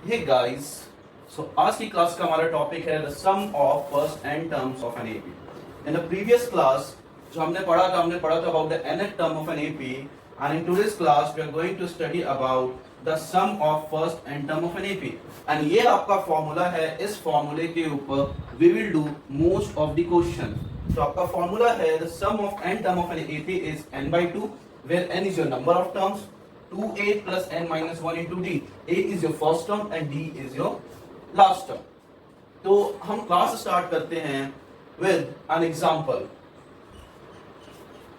Hey guys, सो आज की class का हमारा टॉपिक है the sum of first n terms of an AP. In the previous class जो हमने पढ़ा था about the nth term of an AP, and in today's class we are going to study about the sum of first n term of an AP. And ये आपका formula है, इस फॉर्मूले के ऊपर we will do most of the question. तो आपका formula है the sum of N term of an AP is n/2 where n is your number of terms, 2a plus n minus 1 into d. a is your first term and d is your last term. तो हम class start करते हैं with an example.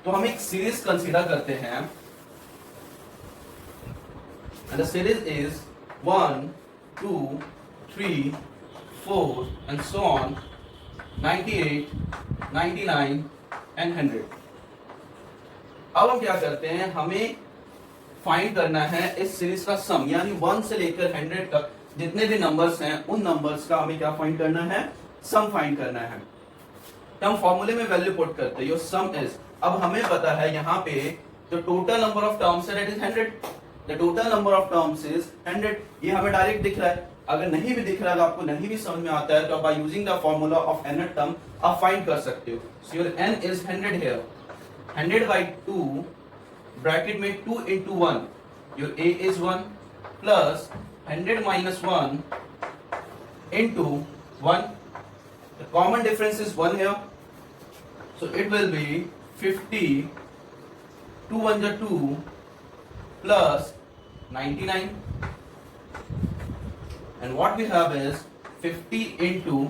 तो हम एक series consider करते हैं and the series is 1 2 3 4 and so on, 98 99 and 100। अब हम क्या करते हैं, हमें फाइंड करना है इस सीरीज का सम, यानी 1 से लेकर 100 तक जितने भी नंबर्स हैं उन नंबर्स का हमें क्या फाइंड करना है, सम फाइंड करना है। तो हम फॉर्मूले में वैल्यू पुट करते हैं, योर सम इज, अब हमें पता है यहाँ पे जो टोटल नंबर ऑफ टर्म्स है that is 100। The total number of terms is 100। ये हमें डायरेक्ट दिख रहा है। अगर नहीं भी दिख रहा है, आपको नहीं भी समझ में आता है, तो by using the formula of nth term आप फाइंड कर सकते हो। So your n is 100 here, 100/2 bracket में 2 into 1, your a is 1 plus 100 minus 1 into 1. The common difference is 1 here, so it will be 50, 2 1 are 2 plus 99, and what we have is 50 into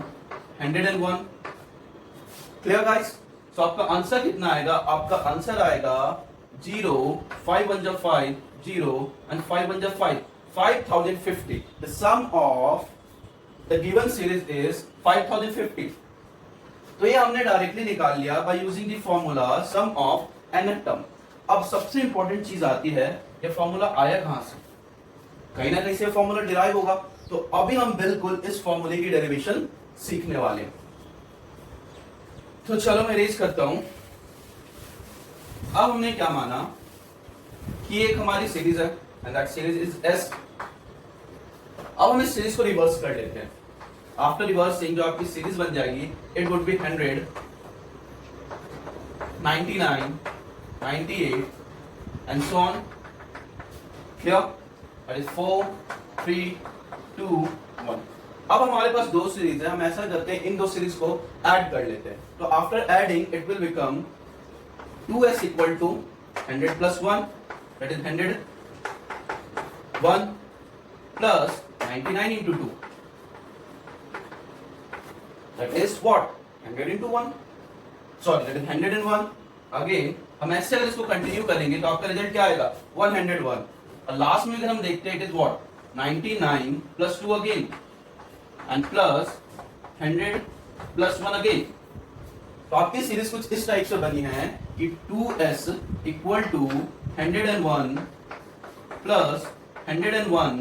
101. Clear guys? So आपका answer कितना आएगा, आपका answer आएगा 0, 5 1 5, 0 and 5 1 5, 5050. The sum of the given series is 5050. तो ये हमने directly निकाल लिया by using the formula some of nth term. अब सबसे इंपॉर्टेंट चीज आती है, ये फॉर्मूला आया कहां से, कहीं ना कहीं से फॉर्मूला डिराइव होगा। तो अभी हम बिल्कुल इस फॉर्मूले की डेरिवेशन सीखने वाले हैं। तो चलो मैं रेज करता हूं। अब हमने क्या माना कि एक हमारी सीरीज है and that series is S. अब हम इस सीरीज को रिवर्स कर लेते हैं। आफ्टर रिवर्सिंग जो आपकी सीरीज बन जाएगी, it would be 100 99 98 and so on. Clear? That is 4 3 2 1। अब हमारे पास दो सीरीज है, हम ऐसा करते हैं इन दो सीरीज को ऐड कर लेते हैं। तो after adding it will become 2s equal to 100 plus 1, that is 100, 1 plus 99 into 2, that is what, 100 into 1, sorry that is 101। Again हम ऐसे अगर इसको कंटिन्यू करेंगे तो आपका रिजल्ट क्या आएगा, 101। और लास्ट में अगर हम देखते हैं it is what, 99 plus 2 again and plus 100 plus 1 again. तो आपकी सीरीज कुछ इस टाइप से बनी है कि 2s equal to 101 plus 101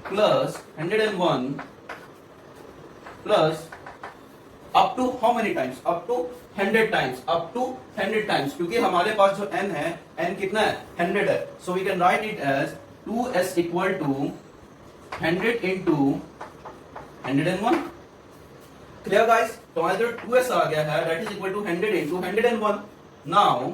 plus 101 plus up to how many times, up to 100 times, up to 100 times, क्योंकि हमारे पास जो n है, n कितना है, 100 है। So we can write it as 2s equal to 100 into 101। Clear guys? तो हमारा जो 2s आ गया है that is equal to 100 into 101। Now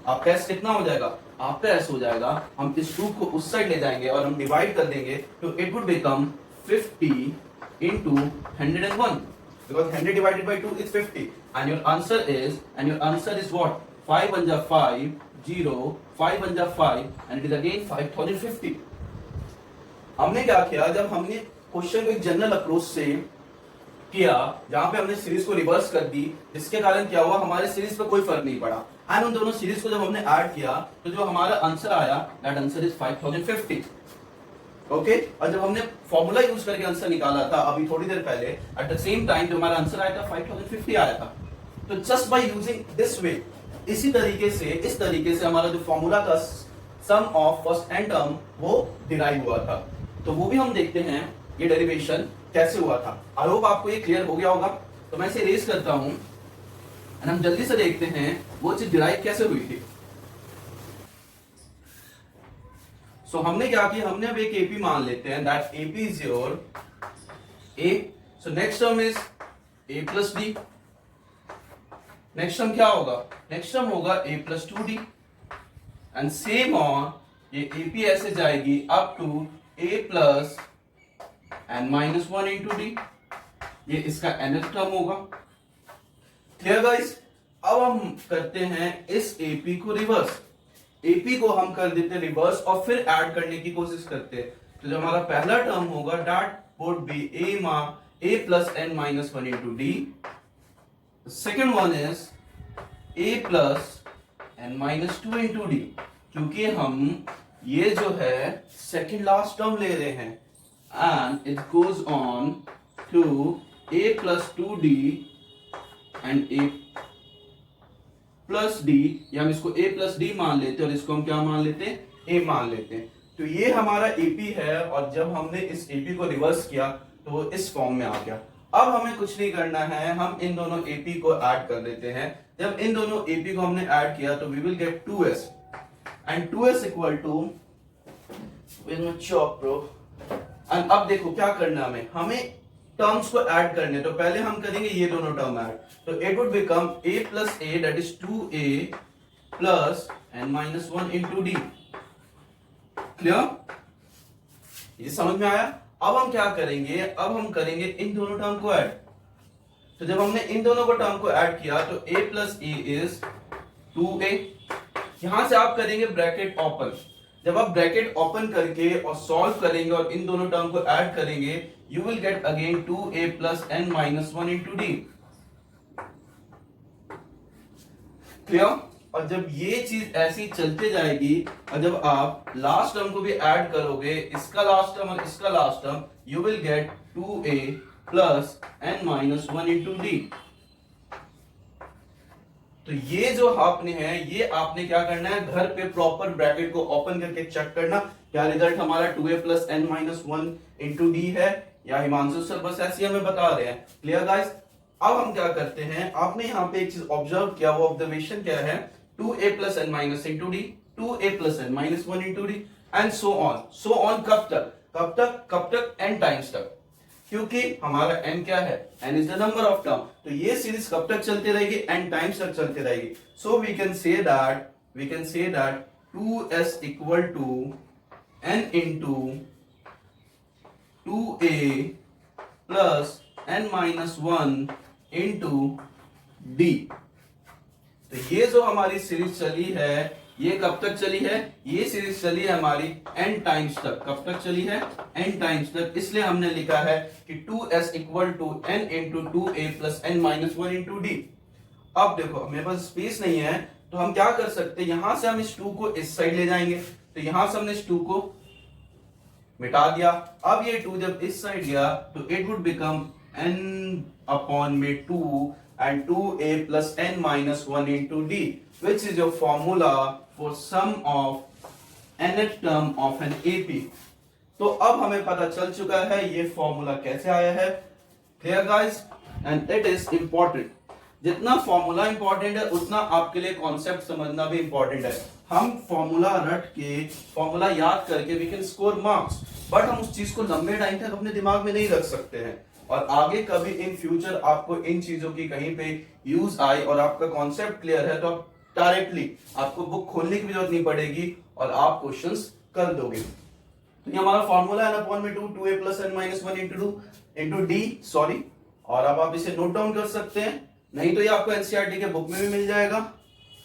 आपका s कितना हो जाएगा, आपका s हो जाएगा, हम इस 2 को उस साइड ले जाएंगे और हम डिवाइड कर देंगे, तो it would become 50 into 101 because 100 divided by 2 is 50 and your answer is what, 5 1 5, 0 5 1 5 and it is again 5050। हमने क्या किया, जब हमने क्वेश्चन को एक जनरल अप्रोच से किया जहां पे हमने सीरीज को रिवर्स कर दी, जिसके कारण क्या हुआ, हमारे सीरीज पे कोई फर्क नहीं पड़ा। एंड उन दोनों सीरीज को जब हमने ऐड किया तो जो हमारा आंसर आया दैट आंसर इज 5050। ओके, और जब हमने फॉर्मूला यूज करके आंसर निकाला था अभी थोड़ी देर पहले, एट द सेम टाइम जो हमारा आंसर आया था 5050 आया था। तो just by using this way, इस तरीके से हमारा जो फॉर्मूला था सम ऑफ फर्स्ट एन टर्म वो डिराइव हुआ था। तो वो भी हम देखते हैं ये डेरिवेशन कैसे हुआ था। आई होप आपको ये क्लियर हो गया होगा। तो मैं इसे इरेज करता हूं एंड हम जल्दी से देखते हैं वो चीज डिराइव कैसे हुई थी। सो हमने क्या किया, हमने अब एक एपी मान लेते हैं, that AP is your A. So next term is A plus D. Next term क्या होगा, नेक्स्ट टर्म होगा A plus 2d. And same on ये एपी ऐसे जाएगी up to A plus N minus 1 into D. ये इसका nth term होगा. Clear guys. अब हम करते हैं इस एपी को रिवर्स. एपी को हम कर देते हैं रिवर्स और फिर ऐड करने की कोशिश करते हैं. तो जो हमारा पहला टर्म होगा that would be a plus N minus 1 into d. Second one is A plus N minus 2 into d. क्योंकि हम ये जो है सेकेंड लास्ट टर्म ले रहे हैं and it goes on to a plus 2d and a plus d. या हम इसको a प्लस डी मान लेते हैं और इसको हम क्या मान लेते हैं, a मान लेते हैं. तो ये हमारा AP है और जब हमने इस AP को रिवर्स किया तो इस फॉर्म में आ गया. अब हमें कुछ नहीं करना है, हम इन दोनों AP को ऐड कर देते हैं. जब इन दोनों AP को हमने ऐड किया तो we will get 2s and 2s equal to with my chalk bro. And अब देखो क्या करना है, हमें टर्म्स को ऐड करने. तो पहले हम करेंगे ये दोनों टर्म ऐड. तो it would become a plus a that is 2a plus N minus 1 into d. Clear, ये समझ में आया. अब हम क्या करेंगे, अब हम करेंगे इन दोनों टर्म को ऐड. तो जब हमने इन दोनों को टर्म को ऐड किया तो a plus A is 2a. यहां से आप करेंगे ब्रैकेट ओपन. जब आप ब्रैकेट ओपन करके और सॉल्व करेंगे और इन दोनों टर्म को ऐड करेंगे you will get again 2a plus n minus 1 into d. Clear. और जब ये चीज ऐसी चलते जाएगी और जब आप लास्ट टर्म को भी ऐड करोगे, इसका लास्ट टर्म और इसका last term, you will get 2a plus n minus 1 into d. तो ये जो आपने है, ये आपने क्या करना है, घर पे प्रॉपर ब्रैकेट को ओपन करके चेक करना क्या रिजल्ट हमारा 2a plus n minus 1 into d है या हिमांशु सर बस ऐसे हमें बता रहे हैं. Clear guys. अब हम क्या करते हैं, आपने यहाँ पे एक चीज ऑब्जर्व किया, वो ऑब्जर्वेशन क्या है, 2a plus n minus into d, 2a plus n minus 1 into d and so on. So on कब तक, कब तक n टाइम्स तक. क्योंकि हमारा n क्या है, n is the number of term. तो ये सीरीज कब तक चलती रहेगी, n टाइम्स तक चलती रहेगी. So we can say that 2s equal to n into 2a plus n minus 1 into d. तो ये जो हमारी सीरीज चली है, ये कब तक चली है, ये सीरीज चली है हमारी n टाइम्स तक. कब तक चली है, n टाइम्स तक. इसलिए हमने लिखा है कि 2s equal to n into 2a plus n minus 1 into d. अब देखो मेरे पास स्पेस नहीं है तो हम क्या कर सकते हैं, यहां से हम इस 2 को इस साइड ले जाएंगे. तो यहां से हमने इस 2 को मिटा दिया. अब ये 2 जब इस साइड गया तो it would become n upon में 2 and 2a plus n minus 1 into d, which is your formula for sum of nth term of an AP. तो अब हमें पता चल चुका है ये फॉर्मूला कैसे आया है. Clear guys. And it is important. जितना फॉर्मूला इंपॉर्टेंट है उतना आपके लिए कॉन्सेप्ट समझना भी इंपॉर्टेंट है. हम फॉर्मूला रट के, फॉर्मूला याद करके we can score marks, but हम उस चीज को लंबे टाइम तक अपने दिमाग में नहीं रख सकते हैं. और आगे कभी इन फ्यूचर आपको इन चीजों की कहीं पे यूज आए और आपका कॉन्सेप्ट क्लियर है तो आप डायरेक्टली आपको बुक खोलने की भी जरूरत नहीं पड़ेगी और आप क्वेश्चंस कर दोगे. तो ये हमारा फॉर्मूला है अपॉन में 2a plus n minus 1 into d. Sorry. और अब आप इसे नोट डाउन कर सकते हैं, नहीं तो ये आपको एनसीईआरटी के बुक में भी मिल जाएगा.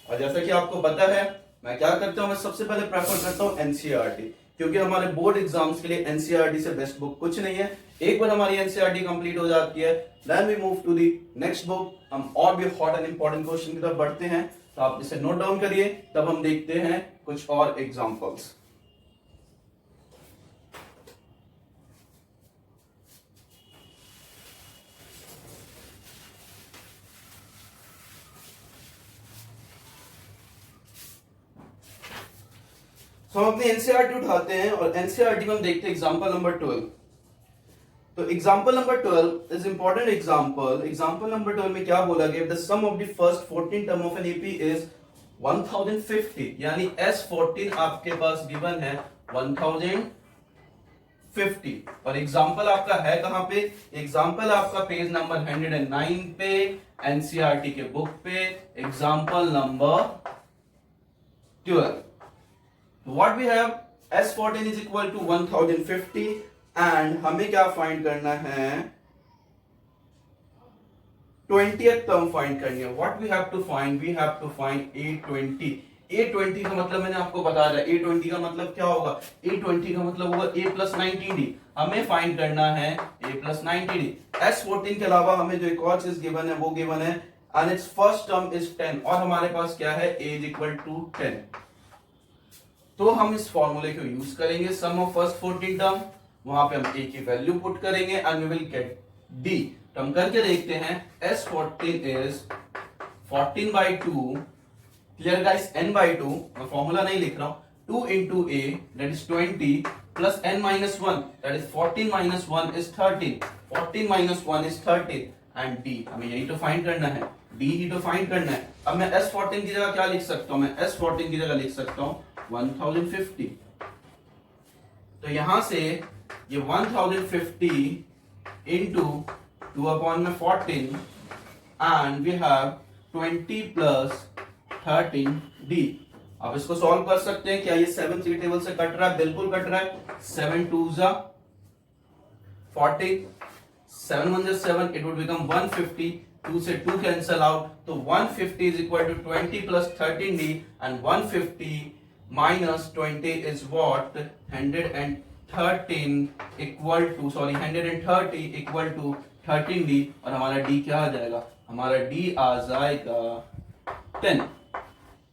और जैसा कि आपको पता है मैं क्या करता हूं, मैं सबसे पहले प्रेफर करता हूं एनसीईआरटी, क्योंकि हमारे बोर्ड एग्जाम्स के लिए एनसीईआरटी से बेस्ट बुक कुछ नहीं है. एक बार हमारी एनसीईआरटी कंप्लीट हो जाती है, then we move to the next book. हम और भी हॉट एंड इंपॉर्टेंट क्वेश्चन की तरफ बढ़ते हैं, तो आप इसे नोट डाउन करिए. तब हम देखते हैं कुछ और एग्जांपल्स. तो हम अपनी एनसीईआरटी उठाते हैं और एनसीईआरटी में हम देखते हैं एग्जांपल नंबर 12. तो example number 12 is important example. Example number 12 में क्या बोला गया, the sum of the first 14 term of an AP is 1050. यानी S14 आपके पास गिवन है 1050। और एग्जाम्पल आपका है कहां पे? एग्जाम्पल आपका पेज नंबर 109 पे, एनसीईआरटी के बुक पे, example number 12। What we have, S14 is equal to 1050 and हमें क्या फाइंड करना है? 20th टर्म फाइंड करनी है। What we have to find? We have to find A20। A20 का मतलब मैंने आपको बताया था, A20 का मतलब क्या होगा? A20 का मतलब होगा A प्लस 90D। हमें फाइंड करना है A प्लस 90D। S14 के अलावा हमें जो एक और चीज गिवन है वो गिवन है and it's first term is 10 और हमारे पास क्या है? A is equal to 10। तो हम इस फॉर्मूले को यूज करेंगे, सम ऑफ फर्स्ट 14 टर्म, वहां पे हम A की वैल्यू पुट करेंगे and we will get D। तो हम करके देखते हैं। S14 is 14/2, clear guys, n/2, मैं फॉर्मूला नहीं लिख रहा हूं, 2 into A that is 20 plus n-1 that is 14 minus 1 is 13, 14 minus 1 is 13 and D हमें यही तो फाइंड करना है, D ही तो फाइंड करना है। अब मैं S14 की जगह क्या लिख सकता हूं? मैं S14 की जगह लिख सकता हूं 1050। तो यहां से ये 1050 into 2/14 and we have 20 plus 13D। आप इसको सॉल्व कर सकते हैं। क्या ये 7 3 टेबल से कट रहा है? बिल्कुल कट रहा है। 7 2 जा 40, 7 1 जा 7, इट वुड बिकम 150। 2 से 2 कैंसल आउट, तो 150 is equal to 20 plus 13D and 150 minus 20 is what? 113 equal to 130 equal to 13D और हमारा D क्या आ जाएगा? हमारा D आ जाएगा 10।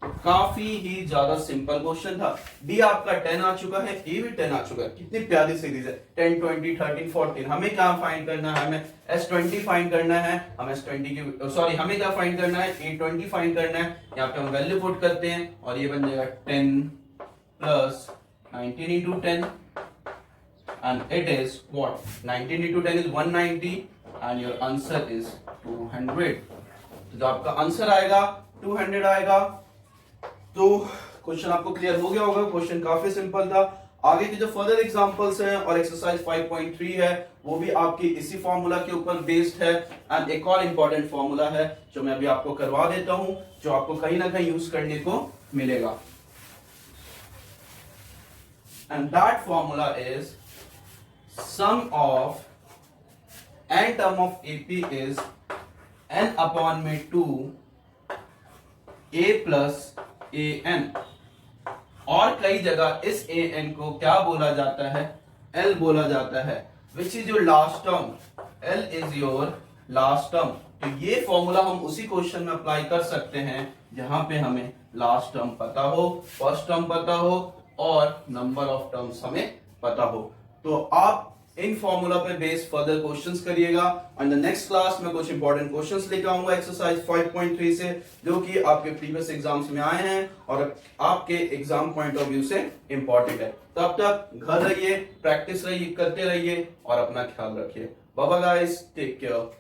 तो काफी ही ज्यादा सिंपल क्वेश्चन था। डी आपका 10 आ चुका है, ए भी 10 आ चुका है। कितनी प्यारी सीरीज है, 10 20 13 14। हमें क्या फाइंड करना है? हमें S20 फाइंड करना है। हमें S20 की हमें क्या फाइंड करना है? A20 फाइंड करना है। यहाँ पे हम वैल्यू पुट करते हैं और ये बन जाएगा 10 plus 19 into 10 and it is what? 19 into 10 is 190 and your answer is 200। तो जो आपका आंसर आएगा 200 आएगा। तो क्वेश्चन आपको क्लियर हो गया होगा। क्वेश्चन काफी सिंपल था। आगे की जो फर्दर एग्जांपल्स हैं और एक्सरसाइज 5.3 है वो भी आपकी इसी फॉर्मूला के ऊपर बेस्ड है एंड एक और इंपॉर्टेंट फॉर्मूला है जो मैं अभी आपको करवा देता हूं, जो आपको कहीं ना कहीं यूज करने को मिलेगा। And that formula is sum of n term of AP is n upon में 2 A प्लस an और कई जगह इस an को क्या बोला जाता है? L बोला जाता है, which is your last term. L is your last term. तो ये फॉर्मूला हम उसी क्वेश्चन में अप्लाई कर सकते हैं जहां पे हमें लास्ट टर्म पता हो, फर्स्ट टर्म पता हो और नंबर ऑफ टर्म्स हमें पता हो। तो आप इन फॉर्मूला पे बेस्ड फर्दर क्वेश्चंस करिएगा एंड द नेक्स्ट क्लास में कुछ इंपॉर्टेंट क्वेश्चंस लेकर आऊंगा एक्सरसाइज 5.3 से, जो कि आपके प्रीवियस एग्जाम्स में आए हैं और आपके एग्जाम पॉइंट ऑफ व्यू से इंपॉर्टेंट है। तब तक घर रहिए, प्रैक्टिस रहिए, करते रहिए और अपना ख्याल रखिए। Bye bye guys, take care.